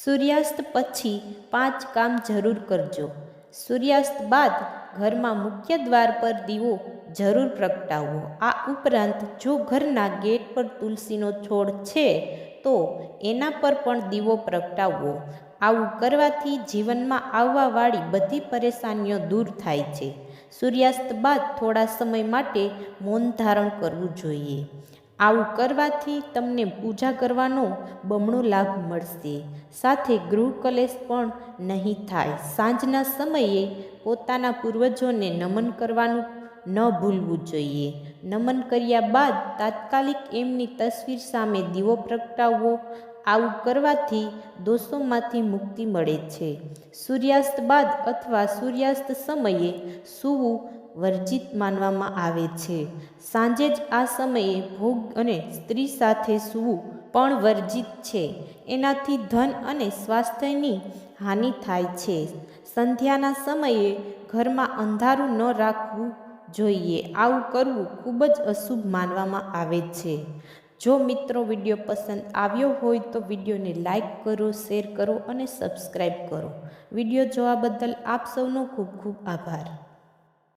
સૂર્યાસ્ત પછી 5 કામ જરૂર કરજો. સૂર્યાસ્ત બાદ ઘરમાં મુખ્ય દ્વાર પર દીવો જરૂર પ્રગટાવવો. આ ઉપરાંત જો ઘરના ગેટ પર તુલસીનો છોડ છે તો એના પર પણ દીવો પ્રગટાવવો. આવું કરવાથી જીવનમાં આવવાવાળી બધી પરેશાનીઓ દૂર થાય છે. સૂર્યાસ્ત બાદ થોડા સમય માટે મૌન ધારણ કરવું જોઈએ. આવું કરવાથી તમને પૂજા કરવાનો બમણો લાભ મળશે. સાથે ગૃહ કલેશ પણ નહીં થાય. સાંજના સમયે પોતાના પૂર્વજોને નમન કરવાનું ન ભૂલવું જોઈએ. નમન કર્યા બાદ તાત્કાલિક એમની તસવીર સામે દીવો પ્રગટાવવો. આવું કરવાથી દોષોમાંથી મુક્તિ મળે છે. સૂર્યાસ્ત બાદ અથવા સૂર્યાસ્ત સમયે સૂવું વર્જિત માનવામાં આવે છે. સાંજે જ આ સમયે ભોગ અને સ્ત્રી સાથે સૂવું પણ વર્જિત છે. એનાથી ધન અને સ્વાસ્થ્યની હાનિ થાય છે. સંધ્યાના સમયે ઘરમાં અંધારું ન રાખવું જોઈએ. આવું કરવું ખૂબ જ અશુભ માનવામાં આવે છે. જો મિત્રો વિડીયો પસંદ આવ્યો હોય તો વિડીયોને લાઈક કરો, શેર કરો અને સબસ્ક્રાઈબ કરો. વિડીયો જોવા બદલ આપ સૌનો ખૂબ ખૂબ આભાર.